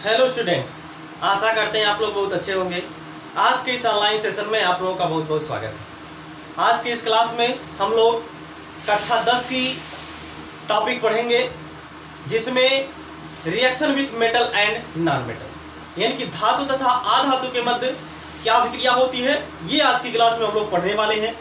Hello student, आशा करते हैं आप लोग बहुत अच्छे होंगे। आज के इस ऑनलाइन सेशन में आप लोगों का बहुत बहुत स्वागत है। आज की इस क्लास में हम लोग कक्षा 10 की टॉपिक पढ़ेंगे, जिसमें reaction with metal and non metal, यानी कि धातु तथा अधातु के मध्य क्या अभिक्रिया होती है, ये आज की क्लास में हम लोग पढ़ने वाले हैं।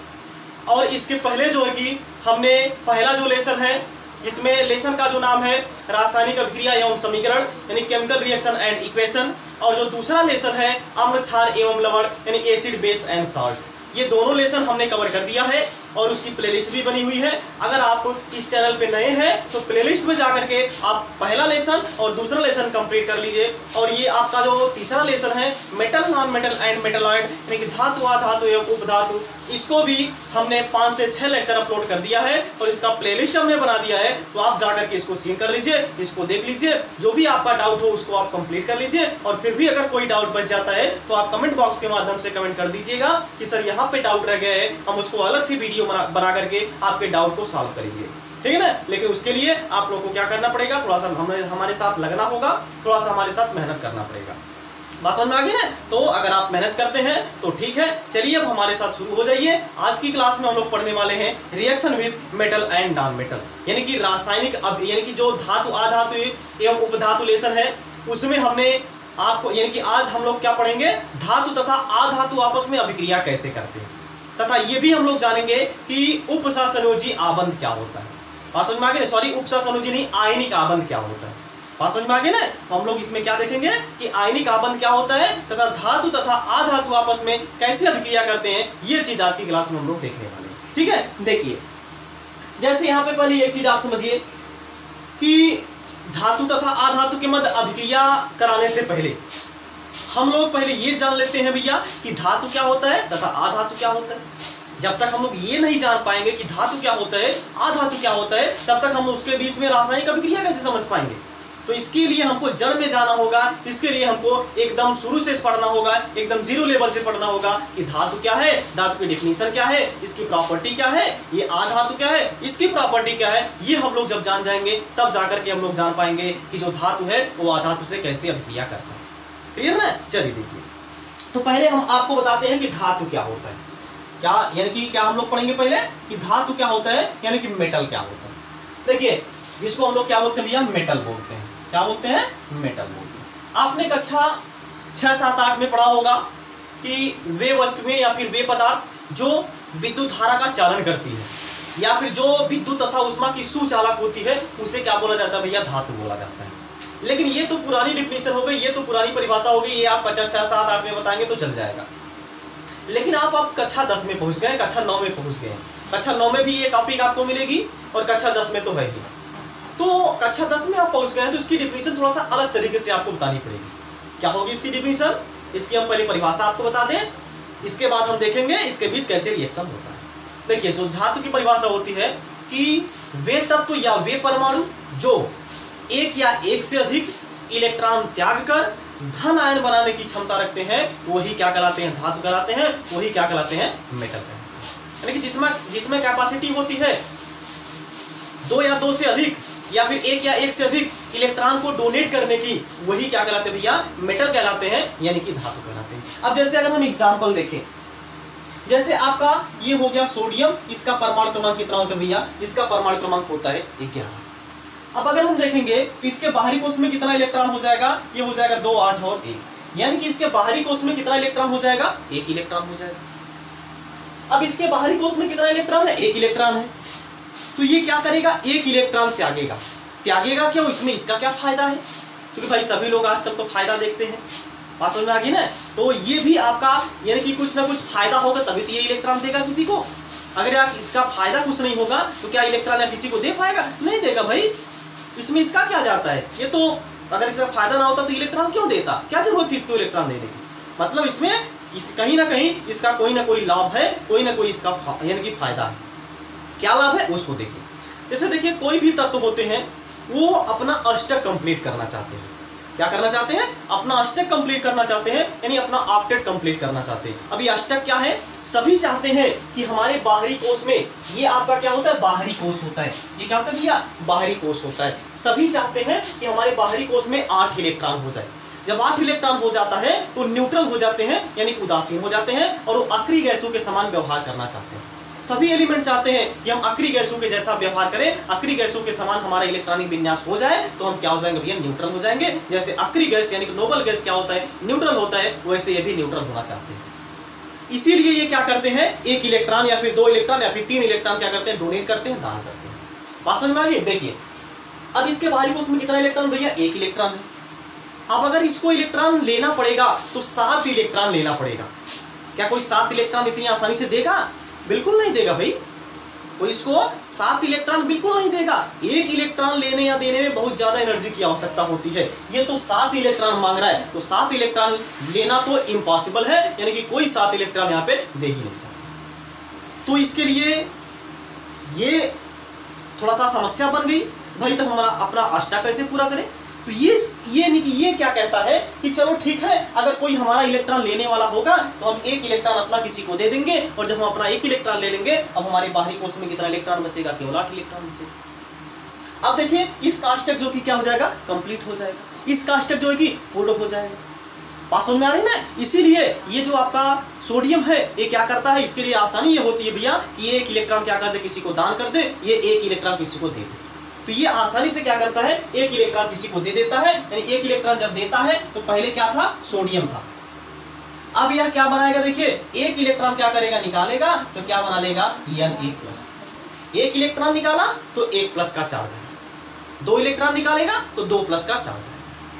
और इसके पहले जो है कि हमने पहला जो लेसन है, इसमें लेसन का जो नाम है रासायनिक अभिक्रिया एवं समीकरण यानी केमिकल रिएक्शन एंड इक्वेशन, और जो दूसरा लेसन है अम्ल क्षार एवं लवण यानी एसिड बेस एंड सॉल्ट, ये दोनों लेसन हमने कवर कर दिया है और उसकी प्लेलिस्ट भी बनी हुई है। अगर आप इस चैनल पे नए हैं तो प्लेलिस्ट में जाकर के आप पहला लेसन और दूसरा लेसन कंप्लीट कर लीजिए। और ये आपका जो तीसरा लेसन है metal, non metal and metalloid यानी कि धातु, अधातु एवं उपधातु, इसको भी हमने 5 से 6 लेक्चर अपलोड कर दिया है और इसका प्लेलिस्ट हमने बना दिया है। तो आप जाकर के इसको सीन कर लीजिए, इसको देख लीजिए, जो भी आपका डाउट हो उसको आप कंप्लीट कर लीजिए। और फिर भी अगर कोई डाउट बच जाता है तो आप कमेंट बॉक्स के माध्यम से कमेंट कर दीजिएगा कि सर यहाँ पे डाउट रह गया है, हम उसको अलग से वीडियो बना करके आपके डाउट को सॉल्व करेंगे, ठीक है ना। लेकिन उसके लिए आप लोगों को क्या करना पड़ेगा, थोड़ा सा हमारे साथ लगना होगा, थोड़ा सा हमारे साथ मेहनत करना पड़ेगा। बात समझ में आ गई ना। तो अगर आप मेहनत करते हैं तो ठीक है, चलिए अब हमारे साथ शुरू हो जाइए। आज की क्लास में हम लोग पढ़ने वाले हैं reaction with metal and non metal, यानी कि रासायनिक यानी कि जो धातु, अधातु एवं उपधातु लेसन है, उसमें हमने आपको यानी कि आज हम लोग क्या पढ़ेंगे, धातु तथा अधातु आपस में अभिक्रिया कैसे करते हैं, तथा ये भी हम लोग जानेंगे कि उपसंयोजी आबंध क्या होता है। बात समझ में आ गई ना, सॉरी उपसंयोजी नहीं, आयनिक आबंध क्या होता है। बात समझ में आ गई ना। तो हम लोग इसमें क्या देखेंगे कि आयनिक आबंध क्या होता है तथा धातु तथा अधातु आपस में कैसे अभिक्रिया करते हैं, ये चीज आज की क्लास में हम लोग देखने वाले हैं, ठीक है। देखिए, जैसे यहाँ पे पहले एक चीज आप समझिए कि धातु तथा अधातु के मध्य अभिक्रिया कराने से पहले हम लोग पहले ये जान लेते हैं भैया कि धातु क्या होता है तथा अधातु क्या होता है। जब तक हम लोग ये नहीं जान पाएंगे कि धातु क्या होता है, अधातु क्या होता है, तब तक हम उसके बीच में रासायनिक अभिक्रिया कैसे समझ पाएंगे। तो इसके लिए हमको जड़ में जाना होगा, इसके लिए हमको एकदम शुरू से पढ़ना होगा, एकदम जीरो लेवल से पढ़ना होगा कि धातु क्या है, धातु की डिफिनीशन क्या है, इसकी प्रॉपर्टी क्या है, ये अधातु क्या है, इसकी प्रॉपर्टी क्या है। ये हम लोग जब जान जाएंगे तब जाकर के हम लोग जान पाएंगे कि जो धातु है वो अधातु से कैसे अभिक्रिया करता है। क्लियर ना। चलिए देखिए, तो पहले हम आपको बताते हैं कि धातु क्या होता है, क्या यानी कि क्या हम लोग पढ़ेंगे पहले कि धातु क्या होता है, यानी कि मेटल क्या होता है। देखिए, जिसको हम लोग क्या बोलते हैं भैया, मेटल बोलते हैं। क्या बोलते हैं, मेटल बोलते हैं। आपने कक्षा 6, 7, 8 में पढ़ा होगा कि वे वस्तुएं या फिर वे पदार्थ जो विद्युत धारा का चालन करती है या फिर जो विद्युत तथा उष्मा की सुचालक होती है, उसे क्या बोला जाता है भैया, धातु बोला जाता है। लेकिन ये तो पुरानी डिफिनीशन हो गई, ये तो पुरानी परिभाषा हो गई, ये आप कक्षा 6, 7, 8 में बताएंगे तो चल जाएगा। लेकिन आप कक्षा 10 में पहुंच गए, कक्षा 9 में पहुंच गए। कक्षा 9 में भी ये टॉपिक आपको मिलेगी और कक्षा 10 में तो है ही। तो कक्षा 10 में आप पहुंच गए तो इसकी डिफिनीशन थोड़ा सा अलग तरीके से आपको बतानी पड़ेगी। क्या होगी इसकी डिफिनीशन, इसकी हम पहले परिभाषा आपको बता दें, इसके बाद हम देखेंगे इसके बीच कैसे रिएक्शन होता है। देखिए, जो धातु की परिभाषा होती है कि वे तत्व या वे परमाणु जो एक या एक से अधिक इलेक्ट्रॉन त्याग कर धन आयन बनाने की क्षमता रखते हैं, वही क्या कहलाते हैं, धातु कहलाते हैं, वही क्या कहलाते हैं, मेटल कहलाते हैं। यानी कि जिसमें कैपेसिटी होती है 2 या 2 से अधिक या फिर 1 या 1 से अधिक इलेक्ट्रॉन को डोनेट करने की, वही क्या कहलाते हैं भैया, मेटल कहलाते हैं, यानी कि धातु कहलाते हैं। अब जैसे अगर हम एग्जांपल देखें, जैसे आपका ये हो गया सोडियम, इसका परमाणु क्रमांक कितना होता है भैया, इसका परमाणु क्रमांक होता है 11। अब अगर हम देखेंगे तो इसके बाहरी कोश में कितना इलेक्ट्रॉन हो जाएगा, ये हो जाएगा 2, 8 और 1, यानी कि इसके बाहरी कोश में कितना इलेक्ट्रॉन हो जाएगा, 1 इलेक्ट्रॉन हो जाएगा। अब इसके बाहरी कोश में कितना इलेक्ट्रॉन है, 1 इलेक्ट्रॉन है। तो ये क्या करेगा, 1 इलेक्ट्रॉन त्यागेगा। त्यागेगा क्यों, इसमें इसका क्या फायदा है, क्योंकि भाई सभी लोग आजकल तो फायदा देखते हैं। बात समझ में आ गई ना। तो ये भी आपका यानी कि कुछ ना कुछ फायदा होगा तभी तो ये इलेक्ट्रॉन देगा किसी को। अगर यार इसका फायदा कुछ नहीं होगा तो क्या इलेक्ट्रॉन या किसी को दे पाएगा, नहीं देगा भाई। इसमें इसका क्या जाता है, ये तो अगर इसका फायदा ना होता तो इलेक्ट्रॉन क्यों देता, क्या जरूरत थी इसको इलेक्ट्रॉन देने की। मतलब इसमें कहीं ना कहीं इसका कोई ना कोई लाभ है, कोई ना कोई इसका यानी कि फायदा है। क्या लाभ है उसको देखिए। जैसे देखिए, कोई भी तत्व होते हैं वो अपना अष्टक कंप्लीट करना चाहते हैं। क्या करना चाहते हैं, अपना अष्टक कंप्लीट करना चाहते हैं, यानी अपना ऑक्टेट कंप्लीट करना चाहते हैं। अभी अष्टक क्या है, सभी चाहते हैं कि हमारे बाहरी कोश में, ये आपका क्या होता है, बाहरी कोश होता है। ये क्या होता है भैया, बाहरी कोश होता है। सभी चाहते हैं कि हमारे बाहरी कोश में 8 इलेक्ट्रॉन हो जाए। जब 8 इलेक्ट्रॉन हो जाता है तो न्यूट्रल हो जाते हैं, यानी कि उदासीन हो जाते हैं, और वो अक्रिय गैसों के समान व्यवहार करना चाहते हैं। सभी एलिमेंट चाहते हैं कि हम अक्रिय गैसों के जैसा व्यवहार करें, अक्रिय गैसों के समान हमारा इलेक्ट्रॉनिक विन्यास हो जाए, तो हम क्या हो जाएंगे भैया, न्यूट्रल हो जाएंगे। जैसे अक्रिय गैस यानी कि नोबल गैस क्या होता है, न्यूट्रल होता है, वैसे ये भी न्यूट्रल होना चाहते हैं। इसीलिए ये क्या करते हैं, एक इलेक्ट्रॉन या फिर 2 इलेक्ट्रॉन या फिर 3 इलेक्ट्रॉन क्या करते हैं, डोनेट करते हैं, दान करते हैं। बात समझ में आ गई? देखिए अब इसके बाहरी कोश में कितना इलेक्ट्रॉन भैया, 1 इलेक्ट्रॉन है। अब अगर इसको इलेक्ट्रॉन लेना पड़ेगा तो 7 इलेक्ट्रॉन लेना पड़ेगा। क्या कोई 7 इलेक्ट्रॉन इतनी आसानी से देगा? बिल्कुल नहीं देगा भाई, कोई इसको 7 इलेक्ट्रॉन बिल्कुल नहीं देगा। 1 इलेक्ट्रॉन लेने या देने में बहुत ज्यादा एनर्जी की आवश्यकता होती है। ये तो 7 इलेक्ट्रॉन मांग रहा है, तो 7 इलेक्ट्रॉन लेना तो इम्पॉसिबल है, यानी कि कोई 7 इलेक्ट्रॉन यहाँ पे दे ही नहीं सकता। तो इसके लिए ये थोड़ा सा समस्या बन गई भाई, तब हमारा अपना अष्टक कैसे पूरा करें। तो ये क्या कहता है कि चलो ठीक है, अगर कोई हमारा इलेक्ट्रॉन लेने वाला होगा तो हम 1 इलेक्ट्रॉन अपना किसी को दे देंगे, और जब हम अपना 1 इलेक्ट्रॉन ले लेंगे, अब हमारे बाहरी कोश में कितना इलेक्ट्रॉन बचेगा, केवल 8 इलेक्ट्रॉन बचेगा। अब देखिए इसका अष्टक जो कि क्या हो जाएगा, कंप्लीट हो जाएगा, इसका अष्टक जो है कि पूर्ण हो जाएगा। बात समझ में आ रही है ना? इसीलिए ये जो आपका सोडियम है ये क्या करता है, इसके लिए आसानी ये होती है भैया कि ये 1 इलेक्ट्रॉन क्या कर दे, किसी को दान कर दे, ये 1 इलेक्ट्रॉन किसी को दे दे। तो ये आसानी से क्या करता है, 1 इलेक्ट्रॉन किसी को दे देता है। यानी 1 इलेक्ट्रॉन जब देता है तो पहले क्या था, सोडियम था। अब यह क्या बनाएगा, देखिए 1 इलेक्ट्रॉन क्या करेगा, निकालेगा, तो क्या बना लेगा, Na+। 1 इलेक्ट्रॉन निकाला तो 1+ का चार्ज है, 2 इलेक्ट्रॉन निकालेगा तो 2+ का चार्ज है,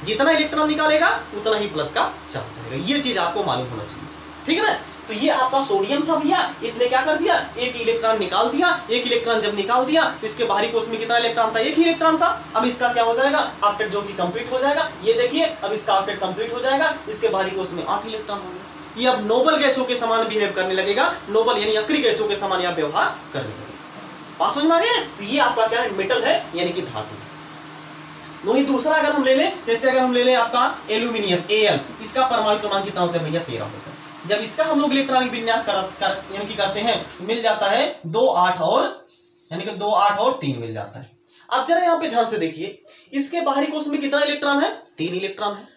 जितना इलेक्ट्रॉन निकालेगा उतना ही प्लस का चार्ज आएगा। ये चीज आपको मालूम होना चाहिए, ठीक है ना? तो ये आपका सोडियम था भैया, इसने क्या कर दिया, 1 इलेक्ट्रॉन निकाल दिया। 1 इलेक्ट्रॉन जब निकाल दिया तो इसके बाहरी कोश में कितना इलेक्ट्रॉन था, 1 ही इलेक्ट्रॉन था। अब इसका क्या हो जाएगा, ऑक्टेट जो कि कंप्लीट हो जाएगा। ये देखिए अब इसका ऑक्टेट कंप्लीट हो जाएगा, इसके बाहरी कोश में 8 इलेक्ट्रॉन होंगे। ये अब नोबल गैसों के समान बिहेव करने लगेगा, नोबल यानी अक्रिय गैसों के समान यह व्यवहार करने लगेगा। बात समझ में आ रही है? तो ये आपका क्या है, मेटल है, यानी कि धातु। वही दूसरा अगर हम ले लें, जैसे अगर हम ले लें आपका एल्यूमिनियम Al, इसका परमाणु क्रमांक कितना होता है भैया, 13 होता है। जब इसका हम लोग इलेक्ट्रॉनिक विन्यास यानी कि करते हैं, मिल जाता है 2 8 और यानी कि 2 8 और 3 मिल जाता है। अब जरा यहाँ पे ध्यान से देखिए, इसके बाहरी कोश में कितना इलेक्ट्रॉन है, 3 इलेक्ट्रॉन है।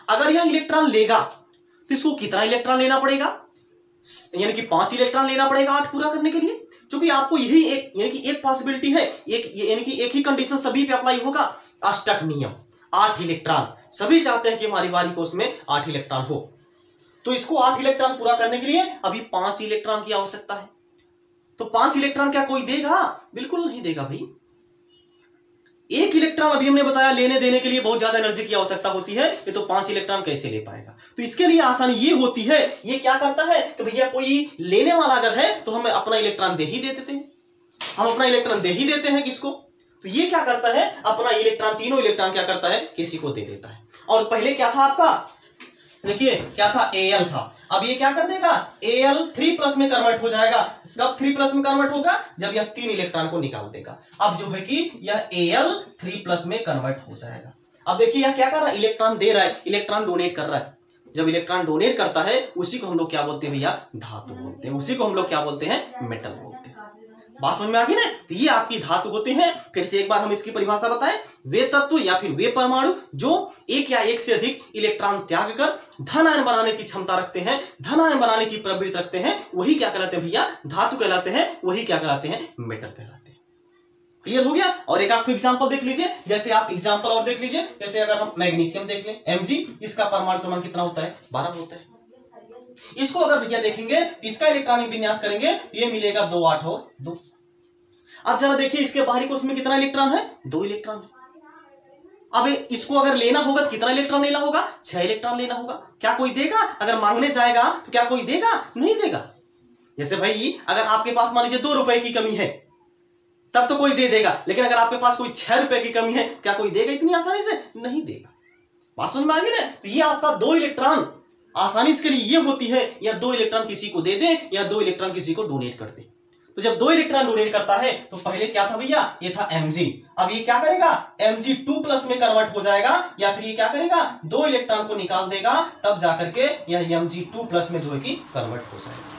अगर यह इलेक्ट्रॉन लेगा तो इसको कितना इलेक्ट्रॉन लेना पड़ेगा, यानी कि 5 इलेक्ट्रॉन लेना पड़ेगा 8 पूरा करने के लिए। क्योंकि आपको यही एक यानी कि एक पॉसिबिलिटी है, एक यानी कि एक ही कंडीशन सभी पे अप्लाई होगा, अष्टक नियम, 8 इलेक्ट्रॉन। सभी चाहते हैं कि हमारी बाहरी कोश में 8 इलेक्ट्रॉन हो, तो इसको 8 इलेक्ट्रॉन पूरा करने के लिए अभी 5 इलेक्ट्रॉन की आवश्यकता है। तो 5 इलेक्ट्रॉन क्या कोई देगा, बिल्कुल नहीं देगा भाई। 1 इलेक्ट्रॉन अभी हमने बताया लेने देने के लिए बहुत ज्यादा एनर्जी की आवश्यकता होती है, ये तो 5 इलेक्ट्रॉन कैसे ले पाएगा। तो इसके लिए आसानी ये होती है, ये क्या करता है कि भैया कोई लेने वाला अगर है तो हमें अपना इलेक्ट्रॉन दे ही देते हैं, हम अपना इलेक्ट्रॉन दे ही देते हैं किसको। तो ये क्या करता है, अपना इलेक्ट्रॉन, तीनों इलेक्ट्रॉन क्या करता है, किसी को दे देता है। और पहले क्या था आपका, देखिए क्या था, Al था। अब ये क्या कर देगा, Al 3+ में कन्वर्ट हो जाएगा। कब 3+ में कन्वर्ट होगा, जब यह 3 इलेक्ट्रॉन को निकाल देगा। अब जो है कि यह Al 3+ में कन्वर्ट हो जाएगा। अब देखिए यह क्या कर रहा है, इलेक्ट्रॉन दे रहा है, इलेक्ट्रॉन डोनेट कर रहा है। जब इलेक्ट्रॉन डोनेट करता है उसी को हम लोग क्या बोलते हैं भैया, धातु बोलते हैं, उसी को हम लोग क्या बोलते हैं, मेटल बोलते हैं। बात समझ में आ गई ना? तो ये आपकी धातु होते हैं। फिर से एक बार हम इसकी परिभाषा बताएं, वे तत्व या फिर वे परमाणु जो एक या एक से अधिक इलेक्ट्रॉन त्याग कर धन आयन बनाने की क्षमता रखते हैं, धन आयन बनाने की प्रवृत्ति रखते हैं, वही क्या कहलाते हैं भैया, धातु कहलाते हैं, वही क्या कहलाते हैं, मेटल कहलाते हैं। क्लियर हो गया? और एक आप एग्जांपल देख लीजिए, जैसे आप एग्जांपल और देख लीजिए, जैसे अगर हम मैग्नीशियम देख लें, Mg, इसका परमाणु क्रमांक कितना होता है, 12 होता है। इसको अगर भैया देखेंगे, इसका इलेक्ट्रॉनिक विन्यास करेंगे, ये मिलेगा 2 8 और 2। अब जरा देखिए इसके बाहरी कोश में कितना इलेक्ट्रॉन है, 2 इलेक्ट्रॉन है। अब इसको अगर लेना होगा तो कितना इलेक्ट्रॉन लेना होगा, 6 इलेक्ट्रॉन लेना होगा। क्या कोई देगा, अगर मांगने जाएगा तो क्या कोई देगा, नहीं देगा। जैसे भाई अगर आपके पास मान लीजिए 2 रुपए की कमी है तब तो कोई दे देगा, लेकिन अगर आपके पास कोई 6 रुपए की कमी है, क्या कोई देगा इतनी आसानी से, नहीं देगा। बात समझ में आ गई ना? ये आपका 2 इलेक्ट्रॉन आसानी इसके लिए ये होती है, या 2 इलेक्ट्रॉन किसी को दे दे या 2 इलेक्ट्रॉन किसी को डोनेट कर दे। तो जब 2 इलेक्ट्रॉन डोनेट करता है तो पहले क्या था भैया, ये था Mg। अब ये क्या करेगा, Mg2+ में कन्वर्ट हो जाएगा, या फिर ये क्या करेगा, 2 इलेक्ट्रॉन को निकाल देगा, तब जाकर के यह Mg2+ में जो है कि कन्वर्ट हो जाएगा।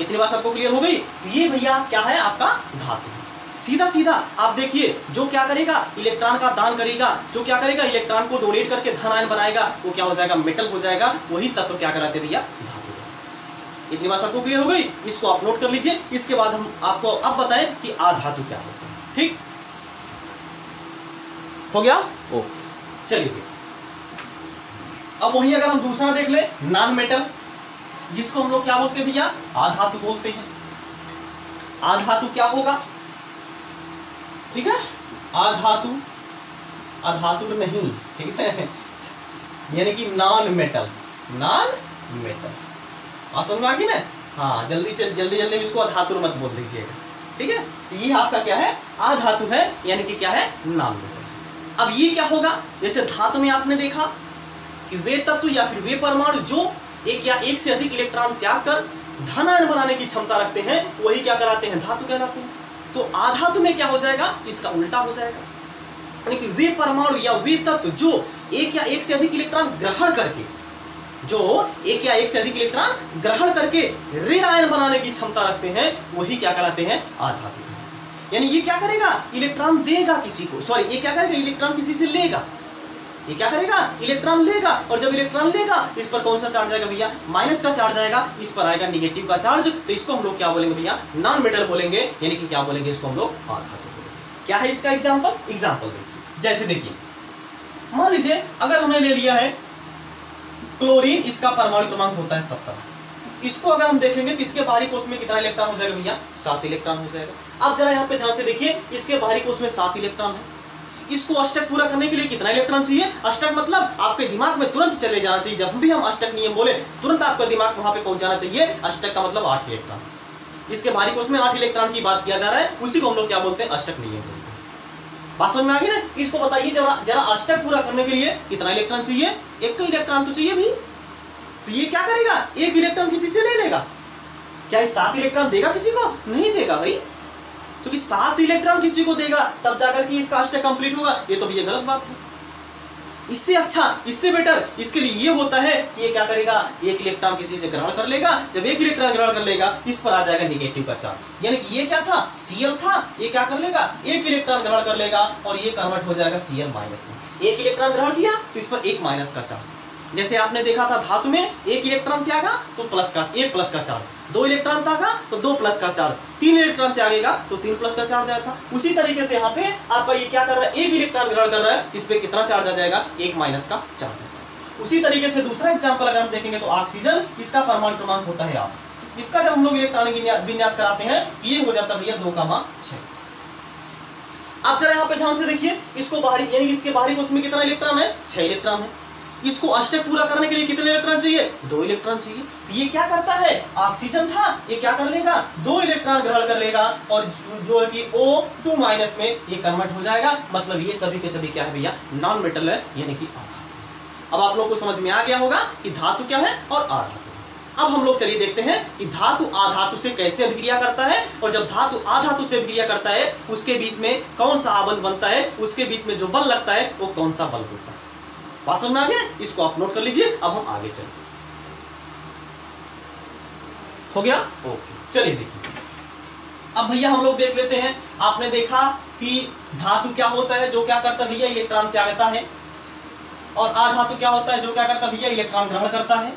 इतनी बात सबको क्लियर हो गई? ये भैया क्या है, आपका धातु है। सीधा सीधा आप देखिए, जो क्या करेगा इलेक्ट्रॉन का दान करेगा, जो क्या करेगा इलेक्ट्रॉन को डोनेट करके धन आयन बनाएगा, वो क्या हो जाएगा मेटल हो जाएगा। वही तत्व क्या कहलाते भैया धातु। इतनी बात सबको क्लियर हो गई, इसको आप नोट कर लीजिए। इसके बाद हम आपको अब बताएं कि आधातु क्या होता है। ठीक हो गया। ओ चलिए अब वही अगर हम दूसरा देख ले, नॉन मेटल, जिसको हम लोग क्या बोलते हैं भैया आधातु बोलते हैं। आधातु क्या होगा, ठीक है, आधातु, अधातु नहीं, ठीक है, यानी कि नॉन मेटल, नॉन मेटल। समझ में आ गई ना। हाँ जल्दी से जल्दी इसको अधातु मत बोल दीजिएगा, ठीक है। तो ये आपका क्या है आधातु है, यानी कि क्या है नॉन मेटल। अब ये क्या होगा, जैसे धातु में आपने देखा कि वे तत्व या फिर वे परमाणु जो एक या एक से अधिक इलेक्ट्रॉन त्याग कर धन आयन बनाने की क्षमता रखते हैं, वही क्या कराते हैं धातु कहलाते हैं। तो आधातु में क्या हो जाएगा, इसका उल्टा हो जाएगा, यानी कि वे परमाणु या वे तत्व जो एक या एक से अधिक इलेक्ट्रॉन ग्रहण करके, जो एक या एक से अधिक इलेक्ट्रॉन ग्रहण करके ऋण आयन बनाने की क्षमता रखते हैं, वही क्या कहलाते हैं आधातु। यानी ये क्या करेगा इलेक्ट्रॉन देगा किसी को, सॉरी ये क्या करेगा इलेक्ट्रॉन किसी से लेगा, ये क्या करेगा इलेक्ट्रॉन लेगा, और जब इलेक्ट्रॉन लेगा इस पर कौन सा चार्ज आएगा भैया माइनस का चार्ज आएगा, इस पर आएगा निगेटिव का चार्ज। तो इसको हम लोग क्या बोलेंगे भैया नॉन मेटल बोलेंगे, यानी कि क्या बोलेंगे इसको हम लोग आधातु बोलेंगे। क्या है इसका एग्जांपल देखिए, जैसे देखिए मान लीजिए अगर हमने ले लिया है क्लोरीन, इसका परमाणु क्रमांक होता है 70। इसको अगर हम देखेंगे तो इसके बाहरी कोश में कितना इलेक्ट्रॉन हो जाएगा भैया 7 इलेक्ट्रॉन हो जाएगा। अब जरा यहाँ पे ध्यान से देखिए, इसके बाहरी कोश में 7 इलेक्ट्रॉन है, इसको अष्टक पूरा करने के लिए कितना इलेक्ट्रॉन चाहिए, अष्टक मतलब आपके दिमाग में तुरंत चले जाना चाहिए, जब भी हम अष्टक नियम बोले तुरंत आपका दिमाग वहां पे पहुंच जाना चाहिए। अष्टक का मतलब 8 इलेक्ट्रॉन, इसके बाहरी कोश में 8 इलेक्ट्रॉन की बात किया जा रहा है, उसी को हम लोग क्या बोलते हैं अष्टक नियम बोलते हैं। बात समझ में आ गई ना। इसको बताइए जरा अष्टक पूरा करने के लिए कितना इलेक्ट्रॉन चाहिए, एक इलेक्ट्रॉन तो चाहिए भी। तो ये क्या करेगा, एक इलेक्ट्रॉन किसी से ले लेगा, क्या ये 7 इलेक्ट्रॉन देगा किसी को, नहीं देगा भाई, क्योंकि 7 इलेक्ट्रॉन किसी को देगा तब जाकर के इसका अष्टक कंप्लीट होगा। ये तो भैया गलत बात है। इससे अच्छा, इससे बेटर इसके लिए ये होता है कि ये क्या करेगा एक इलेक्ट्रॉन किसी से ग्रहण कर लेगा, जब एक इलेक्ट्रॉन ग्रहण कर लेगा इस पर आ जाएगा निगेटिव का चार्ज, यानी कि ये क्या था Cl था, ये क्या कर लेगा एक इलेक्ट्रॉन ग्रहण कर लेगा और ये कन्वर्ट हो जाएगा Cl माइनस में। एक इलेक्ट्रॉन ग्रहण किया तो इस पर एक माइनस का चार्ज, जैसे आपने देखा था धातु में एक इलेक्ट्रॉन त्यागा तो एक प्लस का चार्ज, 2 इलेक्ट्रॉन त्यागा तो 2 प्लस का चार्ज, 3 इलेक्ट्रॉन त्यागेगा तो 3 प्लस का चार्ज आया था। उसी तरीके से यहाँ पे आपका ये क्या कर रहा है एक इलेक्ट्रॉन ग्रहण कर रहा है, इस पे कितना चार्ज आ जाएगा 1 माइनस का चार्ज आ जाएगा। उसी तरीके से दूसरा एग्जाम्पल अगर हम देखेंगे तो ऑक्सीजन, इसका परमाणु क्रमांक होता है 8, इसका जब हम लोग इलेक्ट्रॉनिक विन्यास कराते हैं ये हो जाता है भैया 2,6। आप जरा यहाँ पे ध्यान से देखिए, इसको बाहरी यानी इसके बाहरी कोश में कितना इलेक्ट्रॉन है 6 इलेक्ट्रॉन है, इसको अष्टक पूरा करने के लिए कितने इलेक्ट्रॉन चाहिए 2 इलेक्ट्रॉन चाहिए। ये क्या करता है ऑक्सीजन था, ये क्या कर लेगा 2 इलेक्ट्रॉन ग्रहण कर लेगा और जो है कि O2 माइनस में ये कन्वर्ट हो जाएगा, मतलब ये सभी के सभी क्या है भैया नॉन मेटल है, यानी कि आधातु। अब आप लोगों को समझ में आ गया होगा कि धातु क्या है और आधातु। अब हम लोग चलिए देखते हैं कि धातु आधातु से कैसे अभिक्रिया करता है, और जब धातु आधातु से अभिक्रिया करता है उसके बीच में कौन सा आबंध बनता है, उसके बीच में जो बल लगता है वो कौन सा बल होता है। बात समझ में आ गया, इसको आप नोट कर लीजिए। अब हम आगे चलें, हो गया ओके। चलिए देखिए अब भैया हम लोग देख लेते हैं, आपने देखा कि धातु क्या होता है जो क्या करता है भैया इलेक्ट्रॉन त्यागता है, और आधातु क्या होता है जो क्या करता है भैया इलेक्ट्रॉन ग्रहण करता है।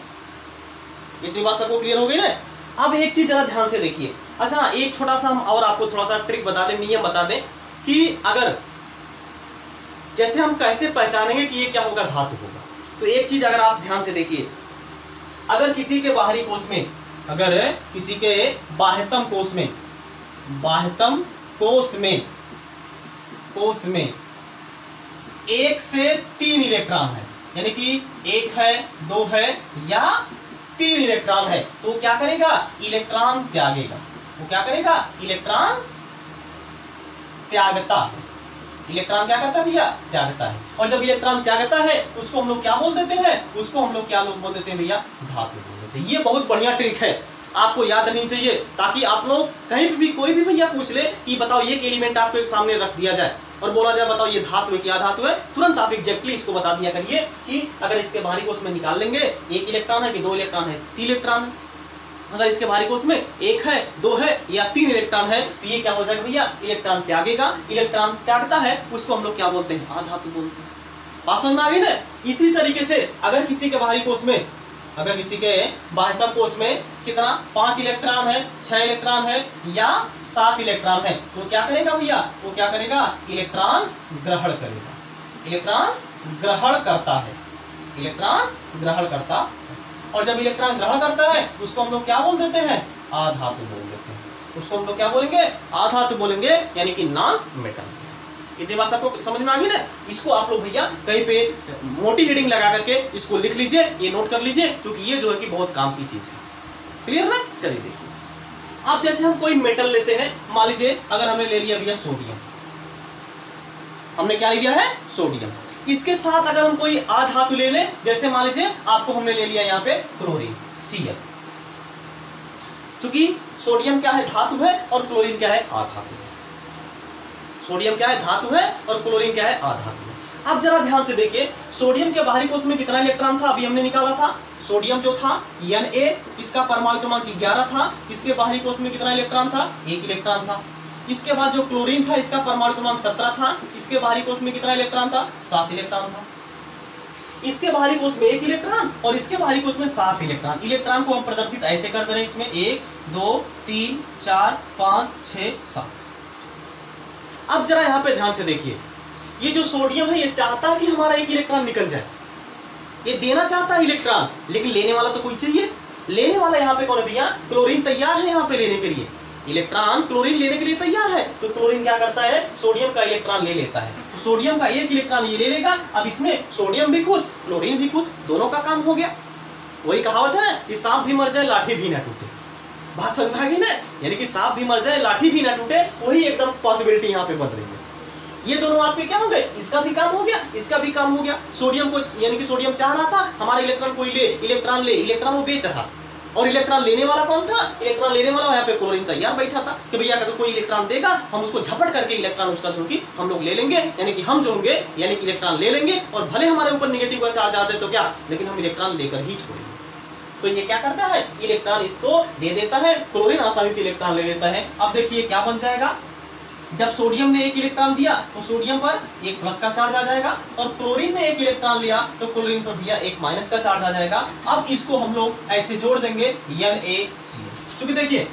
इतनी बात सबको क्लियर हो गई ना। अब एक चीज जरा ध्यान से देखिए, अच्छा एक छोटा सा हम और आपको थोड़ा सा ट्रिक बता दें, नियम बता दें कि अगर जैसे हम कैसे पहचानेंगे कि ये क्या होगा धातु होगा। तो एक चीज अगर आप ध्यान से देखिए, अगर किसी के बाहरी कोश में, अगर किसी के बाह्यतम कोश में 1 से 3 इलेक्ट्रॉन है, यानी कि 1 है 2 है या 3 इलेक्ट्रॉन है, तो क्या करेगा इलेक्ट्रॉन त्यागेगा। वो क्या करेगा इलेक्ट्रॉन त्यागता है। इलेक्ट्रॉन क्या करता है भैया त्यागता है, और जब इलेक्ट्रॉन त्यागता है उसको हम लोग क्या बोल देते हैं, उसको हम लोग क्या बोल देते हैं भैया धातु बोल देते हैं। ये बहुत बढ़िया ट्रिक है, आपको याद रखनी चाहिए, ताकि आप लोग कहीं भी कोई भी भैया पूछ ले कि बताओ एक एलिमेंट आपको एक सामने रख दिया जाए और बोला जाए बताओ ये धातु है क्या धातु है, तुरंत आप एग्जैक्टली इसको बता दिया करिए कि अगर इसके बाहरी कोश में निकाल लेंगे 1 इलेक्ट्रॉन है कि 2 इलेक्ट्रॉन है 3 इलेक्ट्रॉन है। अगर इसके बाहरी कोश में 1 है, 2 है या 3 इलेक्ट्रॉन है तो ये क्या हो जाएगा भैया, इलेक्ट्रॉन त्यागेगा। इलेक्ट्रॉन त्यागता है उसको हम लोग क्या बोलते हैं, आधातु बोलते हैं। बात समझ में आ गई ना। इसी तरीके से अगर किसी के बाहरी कोश में, अगर किसी के बाह्यतम कोश में कितना 5 इलेक्ट्रॉन है, 6 इलेक्ट्रॉन है या 7 इलेक्ट्रॉन है तो क्या करेगा भैया, वो क्या करेगा, इलेक्ट्रॉन ग्रहण करेगा। इलेक्ट्रॉन ग्रहण करता है, इलेक्ट्रॉन ग्रहण करता है। और जब इलेक्ट्रॉन ग्रहण करता है उसको हम लोग क्या बोल देते हैं, आधातु बोल देते हैं। उसको हम लोग क्या बोलेंगे, आधातु बोलेंगे, यानी कि नॉन मेटल। इतनी बात सबको समझ में आ गई ना। इसको आप लोग भैया कहीं पे मोटी हेडिंग लगा करके इसको लिख लीजिए, ये नोट कर लीजिए, क्योंकि ये जो है कि बहुत काम की चीज है। क्लियर ना। चलिए देखिए, अब जैसे हम कोई मेटल लेते हैं, मान लीजिए अगर हमने ले लिया भैया सोडियम, हमने क्या लिया है, सोडियम। इसके साथ अगर हम कोई आधातु ले लें, जैसे मान लीजिए आपको हमने ले लिया यहाँ पे क्लोरीन, Cl। चूंकि सोडियम क्या है, धातु है, और क्लोरीन क्या है, आधातु है। सोडियम क्या है, धातु है, और क्लोरीन क्या है, आधातु है। अब जरा ध्यान से देखिए, सोडियम के बाहरी कोश में कितना इलेक्ट्रॉन था, अभी हमने निकाला था। सोडियम जो था Na, इसका परमाणु क्रमांक 11 था। इसके बाहरी कोश में कितना इलेक्ट्रॉन था, 1 इलेक्ट्रॉन था। इसके बाद जो क्लोरीन था, इसका परमाणु क्रमांक 17 था। इसके बाहरी कोश में कितना इलेक्ट्रॉन था, 7 इलेक्ट्रॉन था। इसके बाहरी कोश में 1 इलेक्ट्रॉन और इसके बाहरी कोश में 7 इलेक्ट्रॉन। इलेक्ट्रॉन को हम प्रदर्शित ऐसे कर दे रहे हैं, इसमें 1 2 3 4 5 6 7। अब जरा यहाँ पे ध्यान से देखिए, ये जो सोडियम है ये चाहता है कि हमारा 1 इलेक्ट्रॉन निकल जाए, ये देना चाहता है इलेक्ट्रॉन, लेकिन लेने वाला तो कोई चाहिए। लेने वाला यहाँ पे कौन है भैया, क्लोरीन तैयार है यहाँ पे लेने के लिए। इलेक्ट्रॉन क्लोरीन लेने के लिए तैयार है, तो क्लोरीन क्या करता है, सोडियम का इलेक्ट्रॉन ले लेता है। तो सोडियम का 1 इलेक्ट्रॉन ये ले लेगा। अब इसमें सोडियम भी खुश, क्लोरीन भी खुश, दोनों का काम हो गया। वही कहावत है ना कि सांप भी मर जाए लाठी भी ना टूटे। बात समझ में आ गई ना। यानी कि सांप भी मर जाए लाठी भी ना टूटे, वही एकदम पॉसिबिलिटी यहाँ पे बन रही है। ये दोनों आपके क्या हो गए, इसका भी काम हो गया, इसका भी काम हो गया। सोडियम को, यानी कि सोडियम चाह रहा था हमारा इलेक्ट्रॉन कोई ले, इलेक्ट्रॉन ले, इलेक्ट्रॉन वो बेच रहा। और इलेक्ट्रॉन लेने वाला कौन था, इलेक्ट्रॉन लेने वाला यहाँ पे क्लोरीन तैयार बैठा था कि भैया अगर कोई इलेक्ट्रॉन देगा हम उसको झपट करके इलेक्ट्रॉन उसका जो कि हम लोग ले लेंगे। यानी कि हम जो होंगे, यानी कि इलेक्ट्रॉन ले लेंगे, और भले हमारे ऊपर निगेटिव का चार्ज आ जाए तो क्या, लेकिन हम इलेक्ट्रॉन लेकर ही छोड़ेंगे। तो ये क्या करता है, इलेक्ट्रॉन इसको दे देता है, क्लोरीन आसानी से इलेक्ट्रॉन ले लेता है। अब देखिए क्या बन जाएगा, जब सोडियम ने 1 इलेक्ट्रॉन दिया तो सोडियम पर 1 प्लस का चार्ज आ जाएगा, और क्लोरीन ने 1 इलेक्ट्रॉन लिया तो क्लोरीन पर भैया 1 माइनस का चार्ज आ जाएगा। अब इसको हम लोग ऐसे जोड़ देंगे NaCl। चूंकि देखिए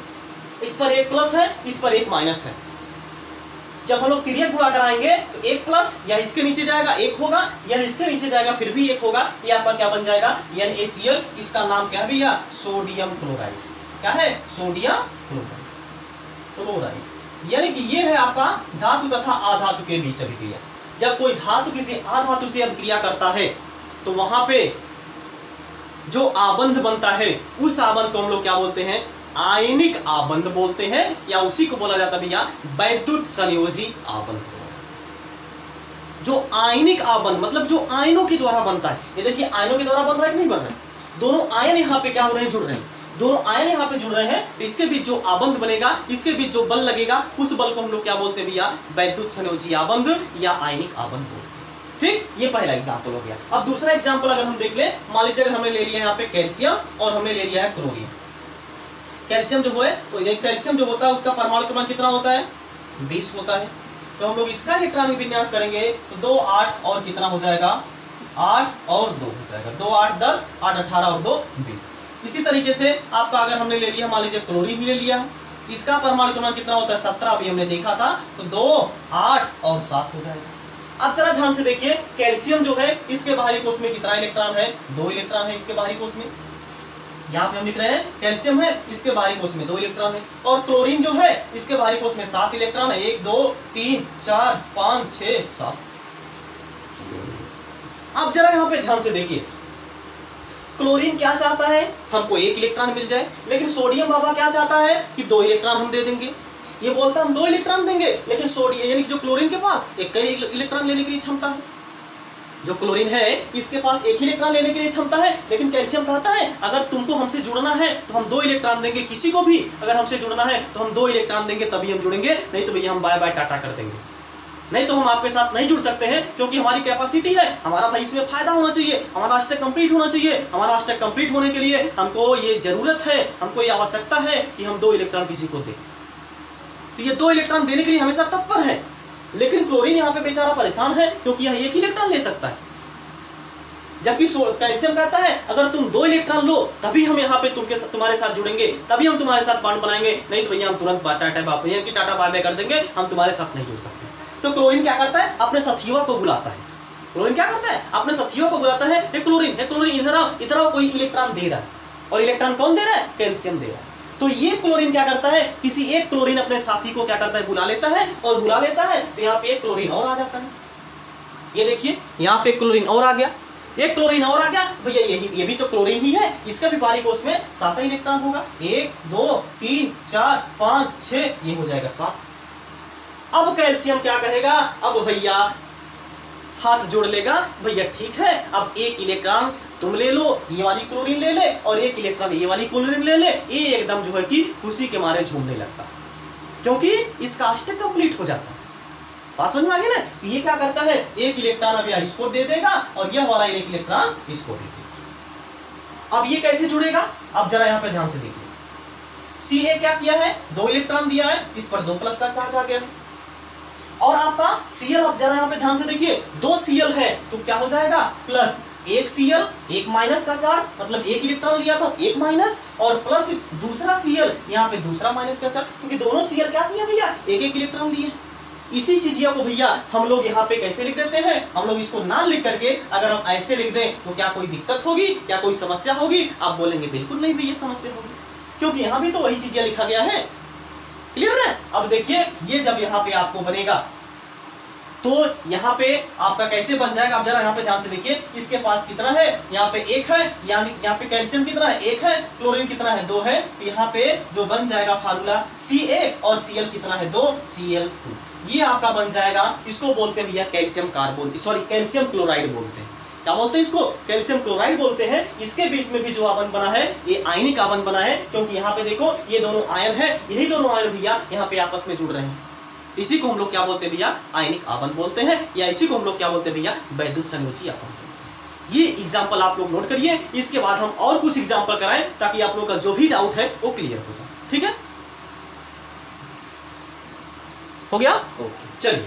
इस पर 1 प्लस है, इस पर 1 माइनस है। जब हम लोग तिर्यक गुणा कराएंगे तो 1 प्लस या इसके नीचे जाएगा 1 होगा, या इसके नीचे जाएगा फिर भी 1 होगा। ये आपका क्या बन जाएगा, NaCl। इसका नाम क्या है भैया, सोडियम क्लोराइड। क्या है, सोडियम क्लोराइड। यानी कि ये है आपका धातु तथा आधातु के बीच अभिक्रिया। जब कोई धातु किसी आधातु से अभिक्रिया करता है तो वहां पे जो आबंध बनता है उस आबंध को हम लोग क्या बोलते हैं, आयनिक आबंध बोलते हैं, या उसी को बोला जाता है भैया वैद्युत संयोजी आबंध। जो आयनिक आबंध मतलब जो आयनों के द्वारा बनता है। ये देखिए आयनों के द्वारा बन रहा है कि नहीं बन रहा है, दोनों आयन यहाँ पे क्या हो रहे हैं, जुड़ रहे हैं। दोनों आयन यहाँ पे जुड़ रहे हैं तो इसके बीच जो आबंध बनेगा, इसके बीच जो बल लगेगा, उस बल को हम लोग क्या बोलते हैं भैया, वैद्युत संयोजी आबंध या आयनिक आबंध बोलते हैं। ठीक, ये पहला एग्जाम्पल हो गया। अब दूसरा एग्जाम्पल अगर हम देख ले, मान लीजिए अगर हमने ले लिया यहाँ पे कैल्शियम और हमने ले लिया है क्लोरीन। कैल्शियम जो है तो ये कैल्शियम जो होता है उसका परमाणु क्रमांक कितना होता है, 20 होता है। तो हम लोग इसका इलेक्ट्रॉनिक विन्यास करेंगे तो 2 8 और कितना हो जाएगा, 8 और 2 हो जाएगा, 2 8 10, 8 18 और 2 20। इसी तरीके से आपका अगर हमने ले लिया, मान लीजिए क्लोरीन ले लिया, इसका परमाणु क्रमांक कितना होता है, 17 अभी हमने देखा था, तो 2 8 और 7 हो जाएगा। अब जरा ध्यान से देखिए, कैल्शियम जो है इसके बाहरी कोश में कितना इलेक्ट्रॉन है, 2 इलेक्ट्रॉन है इसके बाहरी कोश में। यहाँ पे हम लिख रहे हैं कैल्शियम है, इसके बाहरी कोश में 2 इलेक्ट्रॉन है, और क्लोरीन जो है इसके बाहरी कोश में 7 इलेक्ट्रॉन है, 1 2 3 4 5 6 7। अब जरा यहाँ पे ध्यान से देखिए, क्लोरीन क्या चाहता है, हमको 1 इलेक्ट्रॉन मिल जाए, लेकिन सोडियम बाबा क्या चाहता है कि 2 इलेक्ट्रॉन हम दे देंगे। ये बोलता है हम 2 इलेक्ट्रॉन देंगे, लेकिन सोडियम यानी कि जो क्लोरीन के पास एक इलेक्ट्रॉन लेने के लिए क्षमता है। जो क्लोरीन है इसके पास 1 इलेक्ट्रॉन लेने के लिए क्षमता है, लेकिन कैल्शियम कहता है अगर तुमको हमसे जुड़ना है तो हम 2 इलेक्ट्रॉन देंगे। किसी को भी अगर हमसे जुड़ना है तो हम 2 इलेक्ट्रॉन देंगे तभी हम जुड़ेंगे, नहीं तो भैया हम बाय बाय टाटा कर देंगे। नहीं तो हम आपके साथ नहीं जुड़ सकते हैं, क्योंकि हमारी कैपेसिटी है, हमारा भाई इसमें फायदा होना चाहिए, हमारा अष्टक कंप्लीट होना चाहिए। हमारा अष्टक कंप्लीट होने के लिए हमको ये जरूरत है, हमको ये आवश्यकता है कि हम 2 इलेक्ट्रॉन किसी को दें। तो ये 2 इलेक्ट्रॉन देने के लिए हमेशा तत्पर है, लेकिन क्लोरीन यहाँ पे बेचारा परेशान है, क्योंकि यह 1 इलेक्ट्रॉन ले सकता है। जबकि कैल्शियम कहता है अगर तुम 2 इलेक्ट्रॉन लो तभी हम यहाँ पे तुम्हारे साथ जुड़ेंगे, तभी हम तुम्हारे साथ बॉन्ड बनाएंगे, नहीं तो भैया हम तुरंत टाटा बाय बाय कर देंगे, हम तुम्हारे साथ नहीं जुड़ सकते। तो क्लोरीन क्या करता है, अपने साथियों को बुलाता है। क्लोरीन क्या करता है, अपने साथियों को बुलाता है, हे क्लोरीन इधर आओ, कोई इलेक्ट्रॉन दे रहा है। और इलेक्ट्रॉन कौन दे रहा है, कैल्शियम दे रहा है। तो ये क्लोरीन क्या करता है, किसी एक क्लोरीन अपने साथी को क्या करता है, बुला लेता है, और बुला लेता है तो यहाँ पे एक क्लोरीन और आ जाता है। ये देखिए यहाँ पे क्लोरीन और आ गया, एक क्लोरीन और आ गया भैया, ये भी तो क्लोरीन ही है, इसका भी बारी कोष में 7 इलेक्ट्रॉन होगा, 1 2 3 4 5 6, ये हो जाएगा 7। अब कैल्शियम क्या कहेगा, अब भैया हाथ जोड़ लेगा, भैया ठीक है, अब 1 इलेक्ट्रॉन तुम ले लो, ये वाली क्लोरीन ले ले, और 1 इलेक्ट्रॉन ये वाली क्लोरीन ले ले। ये एकदम जो है कि खुशी के मारे झूमने लगता, क्योंकि इसका अष्टक कंप्लीट हो जाता है। बात समझ में आ गई ना। ये क्या करता है, 1 इलेक्ट्रॉन अब इसको दे देगा, और यह वाला 1 इलेक्ट्रॉन इसको दे देगा। अब ये कैसे जुड़ेगा, अब जरा यहाँ पे ध्यान से देखिए। Ca क्या किया है, 2 इलेक्ट्रॉन दिया है, इस पर 2 प्लस का चार्ज आ गया है। और आपका Cl, अब जरा यहाँ पे ध्यान से देखिए, 2 Cl है तो क्या हो जाएगा, प्लस 1 Cl, 1 माइनस का चार्ज, मतलब 1 इलेक्ट्रॉन लिया था 1 माइनस, और प्लस दूसरा Cl, यहाँ पे दूसरा माइनस का चार्ज, क्योंकि दोनों Cl क्या दिया भैया, 1 इलेक्ट्रॉन लिए। इसी चीजिया को भैया हम लोग यहाँ पे कैसे लिख देते हैं, हम लोग इसको ना लिख करके अगर हम ऐसे लिख दें तो क्या कोई दिक्कत होगी, क्या कोई समस्या होगी? आप बोलेंगे बिल्कुल नहीं भैया समस्या होगी, क्योंकि यहाँ भी तो वही चीजें लिखा गया है। क्लियर है। अब देखिए ये जब यहाँ पे आपको बनेगा तो यहाँ पे आपका कैसे बन जाएगा, आप जरा यहाँ पे ध्यान से देखिए। इसके पास कितना है, यहाँ पे 1 है, यानी यहाँ पे कैल्शियम कितना है, 1 है, क्लोरीन कितना है, 2 है। तो यहाँ पे जो बन जाएगा फार्मूला Ca और Cl कितना है, 2, Cl2, ये आपका बन जाएगा। इसको बोलते हैं भैया calcium carbon, sorry calcium chloride बोलते हैं। क्या बोलते हैं इसको, कैल्शियम क्लोराइड बोलते हैं। इसके बीच में भी जो आवन बना है ये आयनिक आवन बना है, क्योंकि यहाँ पे देखो ये दोनों आयन है, यही दोनों आयन भैया यहाँ पे आपस में जुड़ रहे हैं। इसी को हम लोग क्या बोलते हैं भैया, आयनिक आवन बोलते हैं, या इसी को हम लोग क्या बोलते हैं भैया, वैद्युत संयोजी आवन बोलते हैं। ये एग्जाम्पल आप लोग नोट करिए, इसके बाद हम और कुछ एग्जाम्पल कराएं ताकि आप लोग का जो भी डाउट है वो क्लियर हो जाए। ठीक है, हो गया, ओके। चलिए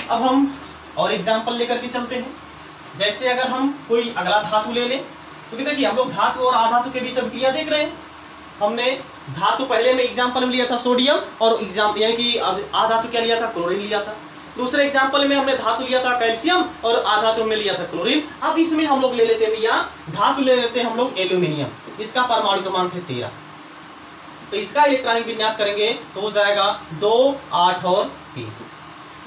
अब हम और एग्जाम्पल लेकर के चलते हैं। जैसे अगर हम कोई अगला धातु ले लें, क्योंकि देखिए हम लोग धातु और अधातु के बीच अभिक्रिया देख रहे हैं। हमने धातु पहले में एग्जाम्पल में लिया था सोडियम, और एग्जाम यानी कि अधातु क्या लिया था, क्लोरीन लिया था। दूसरे एग्जाम्पल में हमने धातु लिया था कैल्शियम, और अधातु में लिया था क्लोरीन। अब इसमें हम लोग ले लेते हैं भैया धातु ले लेते हैं हम लोग एल्यूमिनियम, इसका परमाणु क्रमांक है 13। तो इसका इलेक्ट्रॉनिक विन्यास करेंगे तो हो जाएगा 2, 8 और 3।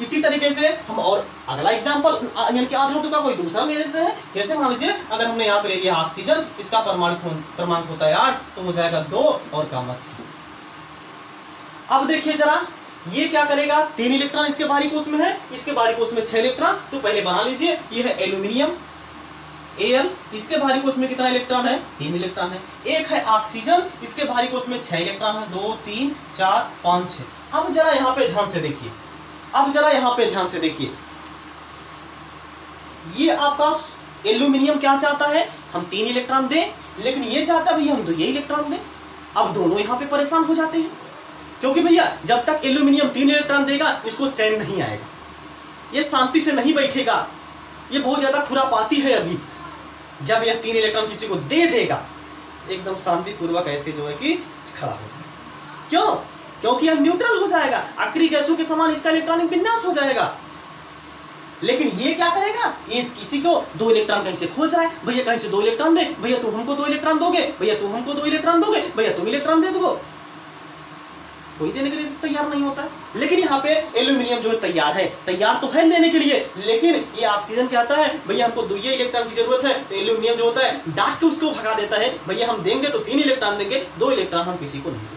इसी तरीके से हम और अगला एग्जाम्पल यानी कि अधातु का कोई दूसरा ले लेते हैं। जैसे मान लीजिए अगर हमने यहाँ पे ले लिया ऑक्सीजन, इसका परमाणु क्रमांक होता है 8, तो हो जाएगा 2 और कामा 6। अब देखिए जरा ये क्या करेगा, 3 इलेक्ट्रॉन इसके बाहरी कोष में है, इसके बाहरी कोष में 6 इलेक्ट्रॉन। तो पहले बना लीजिए, ये है एल्यूमिनियम Al, इसके बाहरी कोष में कितना इलेक्ट्रॉन है, 3 इलेक्ट्रॉन है। एक है ऑक्सीजन, इसके बाहरी कोष में 6 इलेक्ट्रॉन है, 2 3 4 5 6। अब जरा यहाँ पे ध्यान से देखिए, अब जरा यहाँ पे ध्यान से देखिए, ये आपका एल्यूमिनियम क्या चाहता है, हम 3 इलेक्ट्रॉन दें, लेकिन ये चाहता है भैया हम 2 इलेक्ट्रॉन दें। अब दोनों यहाँ पे परेशान हो जाते हैं, क्योंकि भैया जब तक एल्यूमिनियम 3 इलेक्ट्रॉन देगा इसको चैन नहीं आएगा, ये शांति से नहीं बैठेगा, ये बहुत ज्यादा खुरापाती है। अभी जब यह 3 इलेक्ट्रॉन किसी को दे देगा एकदम शांतिपूर्वक ऐसे जो है कि खड़ा हो जाएगा। क्यों, क्योंकि यह न्यूट्रल हो जाएगा, आखिरी गैसों के समान इसका इलेक्ट्रॉनिक विन्यास हो जाएगा। लेकिन ये क्या करेगा, ये किसी को 2 इलेक्ट्रॉन कहीं से खोज रहा है, भैया कहीं से 2 इलेक्ट्रॉन दे, भैया तुम हमको 2 इलेक्ट्रॉन दोगे, भैया तुम हमको 2 इलेक्ट्रॉन दोगे, भैया तुम इलेक्ट्रॉन दे दो, कोई देने के लिए तैयार नहीं होता। लेकिन यहाँ पे एल्यूमिनियम जो है तैयार तो है देने के लिए, लेकिन ये ऑक्सीजन क्या आता है, भैया हमको 2 इलेक्ट्रॉन की जरूरत है। तो एल्यूमिनियम जो होता है डांट के उसको भगा देता है, भैया हम देंगे तो 3 इलेक्ट्रॉन देंगे, 2 इलेक्ट्रॉन हम किसी को नहीं देंगे।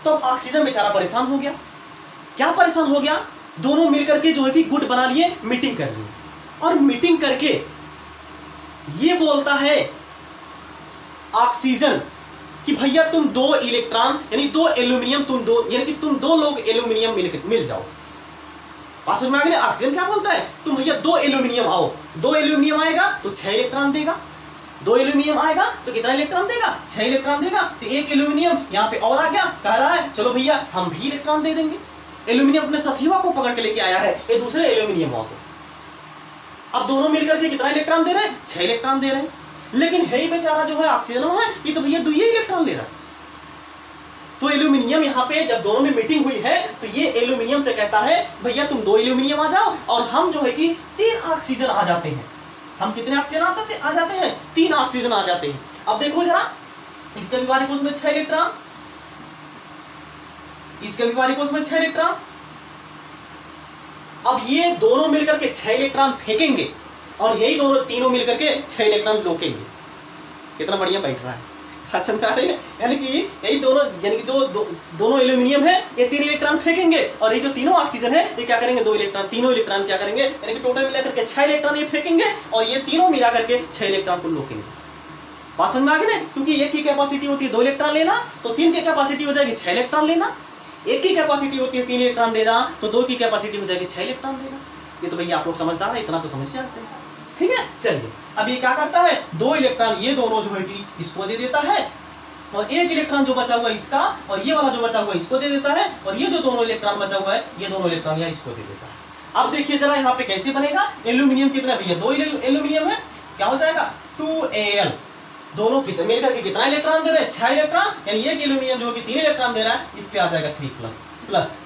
तो अब ऑक्सीजन बेचारा परेशान हो गया। क्या परेशान हो गया, दोनों मिलकर के जो है कि गुट बना लिए, मीटिंग कर ली, और मीटिंग करके ये बोलता है ऑक्सीजन कि भैया तुम 2 इलेक्ट्रॉन यानी 2 एल्यूमिनियम, तुम 2 यानी कि तुम 2 लोग एल्यूमिनियम मिल जाओ। बात समझ में आ गई? ऑक्सीजन क्या बोलता है, तुम भैया 2 एल्यूमिनियम आओ, 2 एल्यूमिनियम आएगा तो 6 इलेक्ट्रॉन देगा, 2 एल्यूमिनियम आएगा तो कितना इलेक्ट्रॉन देगा, 6 इलेक्ट्रॉन देगा। तो 1 एल्यूमिनियम यहाँ पे और आ गया, कह रहा है चलो भैया हम भी इलेक्ट्रॉन दे देंगे। एल्यूमिनियम अपने साथीवा को पकड़ के लेके आया है, ये दूसरे एल्यूमिनियम को। अब दोनों मिलकर के कितना इलेक्ट्रॉन दे रहे हैं, 6 इलेक्ट्रॉन दे रहे हैं। लेकिन है ही बेचारा जो है ऑक्सीजन है, ये तो भैया 2 ही इलेक्ट्रॉन ले रहा है। तो एल्यूमिनियम यहाँ पे जब दोनों में मीटिंग हुई है तो ये एल्यूमिनियम से कहता है भैया तुम 2 एल्यूमिनियम आ जाओ और हम जो है कि 3 ऑक्सीजन आ जाते हैं। हम कितने ऑक्सीजन आ जाते हैं, 3 ऑक्सीजन आ जाते हैं। अब देखो जरा, इसके व्यवहारिक कोश में 6 इलेक्ट्रॉन, इसके व्यवहारिक कोश में 6 इलेक्ट्रॉन। अब ये दोनों मिलकर के 6 इलेक्ट्रॉन फेंकेंगे और यही दोनों तीनों मिलकर के 6 इलेक्ट्रॉन रोकेंगे। कितना बढ़िया बैठ रहा है, समझा रहे हैं? यानी कि यही दोनों, यानी कि दोनों एल्यूमिनियम है, ये 3 इलेक्ट्रॉन फेंकेंगे और ये जो तीनों ऑक्सीजन है ये क्या करेंगे, 2 इलेक्ट्रॉन, तीनों इलेक्ट्रॉन क्या करेंगे, यानी कि टोटल मिलाकर के 6 इलेक्ट्रॉन ये फेंकेंगे और ये तीनों मिलाकर के 6 इलेक्ट्रॉन को रोकेंगे। बात समझ में आ गई ना? क्योंकि एक की कैपेसिटी होती है 2 इलेक्ट्रॉन लेना, तो 3 की कैपेसिटी हो जाएगी 6 इलेक्ट्रॉन लेना। एक की कैपेसिटी होती है 3 इलेक्ट्रॉन देना, तो 2 की कैपेसिटी हो जाएगी 6 इलेक्ट्रॉन देना। ये तो भैया आप लोग समझदार है, इतना तो समझ जाते हैं। ठीक है, चलिए अब ये क्या करता है, 2 इलेक्ट्रॉन ये दोनों जो है कि इसको दे देता है और 1 इलेक्ट्रॉन जो बचा हुआ इसका और ये वाला जो बचा हुआ इसको दे देता है और ये जो दोनों इलेक्ट्रॉन बचा हुआ है ये दोनों इलेक्ट्रॉन यहाँ इसको दे देता है। अब देखिए जरा यहाँ पे कैसे बनेगा, एल्यूमिनियम कितना भैया, 2 एल्यूमिनियम है, क्या हो जाएगा 2Al। दोनों कितने मिलकर के कितना इलेक्ट्रॉन दे रहे हैं, 6 इलेक्ट्रॉन, यानी एक एल्यूमिनियम जो कि 3 इलेक्ट्रॉन दे रहा है, इस पे आ जाएगा 3 प्लस।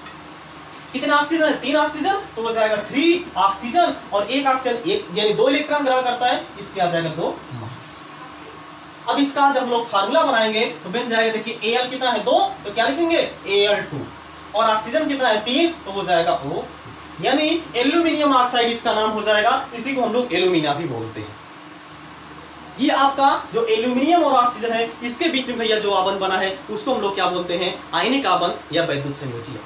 कितना ऑक्सीजन है, 3 ऑक्सीजन, तो हो जाएगा 3 ऑक्सीजन और 1 ऑक्सीजन, एक यानी 2 इलेक्ट्रॉन ग्रहण करता है, इस पे आ जाएगा 2 माइनस। अब इसका जब हम लोग फार्मूला बनाएंगे तो बन जाएगा, देखिए Al कितना है 2, तो क्या लिखेंगे Al2 और ऑक्सीजन कितना है 3, तो हो जाएगा O, यानी एल्यूमिनियम ऑक्साइड इसका नाम हो जाएगा। इसी को हम लोग एल्यूमिना भी बोलते हैं। ये आपका जो एल्यूमिनियम और ऑक्सीजन है इसके बीच में भैया जो आबंध बना है उसको हम लोग क्या बोलते हैं, आयनिक आबंध या वैद्युत संयोजी।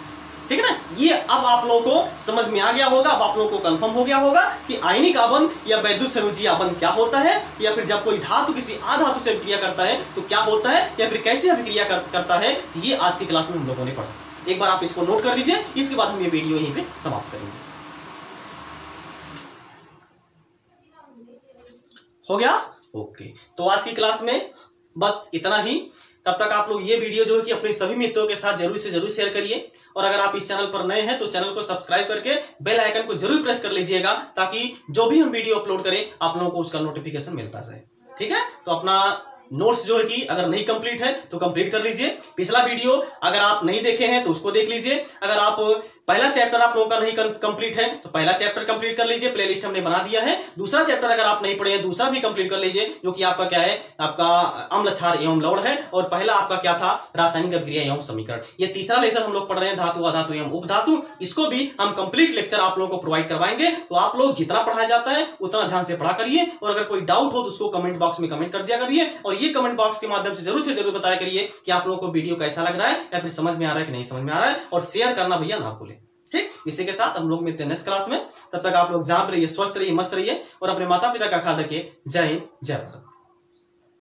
ठीक है ना? ये अब आप लोगों को समझ में आ गया होगा, अब आप लोगों को कंफर्म हो गया होगा कि आयनिक आबंध या वैद्युत संयोजी आबंध क्या होता है, या फिर जब कोई धातु किसी अधातु से अभिक्रिया करता है तो क्या होता है, या फिर कैसे अभिक्रिया करता है। ये आज की क्लास में हम लोगों ने पढ़ा। एक बार आप इसको नोट कर लीजिए, इसके बाद हम ये वीडियो यहीं पे समाप्त करेंगे। हो गया? ओके, तो आज की क्लास में बस इतना ही। तब तक आप लोग ये वीडियो जो है कि अपने सभी मित्रों के साथ जरूर से जरूर शेयर करिए और अगर आप इस चैनल पर नए हैं तो चैनल को सब्सक्राइब करके बेल आइकन को जरूर प्रेस कर लीजिएगा, ताकि जो भी हम वीडियो अपलोड करें आप लोगों को उसका नोटिफिकेशन मिलता जाए। ठीक है, तो अपना नोट्स जो है कि अगर नहीं कंप्लीट है तो कंप्लीट कर लीजिए। पिछला वीडियो अगर आप नहीं देखे हैं तो उसको देख लीजिए। अगर आप पहला चैप्टर आप लोगों का नहीं कंप्लीट है तो पहला चैप्टर कंप्लीट कर लीजिए, प्लेलिस्ट हमने बना दिया है। दूसरा चैप्टर अगर आप नहीं पढ़े हैं दूसरा भी कंप्लीट कर लीजिए, जो कि आपका क्या है, आपका अम्ल क्षार एवं लवण है। और पहला आपका क्या था, रासायनिक अभिक्रिया एवं समीकरण। ये तीसरा लेसन हम लोग पढ़ रहे हैं, धातु अधातु एवं उपधातु। इसको भी हम कंप्लीट लेक्चर आप लोगों को प्रोवाइड करवाएंगे। तो आप लोग जितना पढ़ाया जाता है उतना ध्यान से पढ़ा करिए और अगर कोई डाउट हो तो उसको कमेंट बॉक्स में कमेंट कर दिया करिए और ये कमेंट बॉक्स के माध्यम से जरूर बताया करिए कि आप लोगों को वीडियो कैसा लग रहा है या फिर समझ में आ रहा है कि नहीं समझ में आ रहा है। और शेयर करना भैया ना भूलें। ठीक, इसी के साथ हम लोग मिलते हैं नेक्स्ट क्लास में। तब तक आप लोग जहां रहिए, स्वस्थ रहिए, मस्त रहिए और अपने माता पिता का ख्याल रखिए। जय हिंद, जय भारत।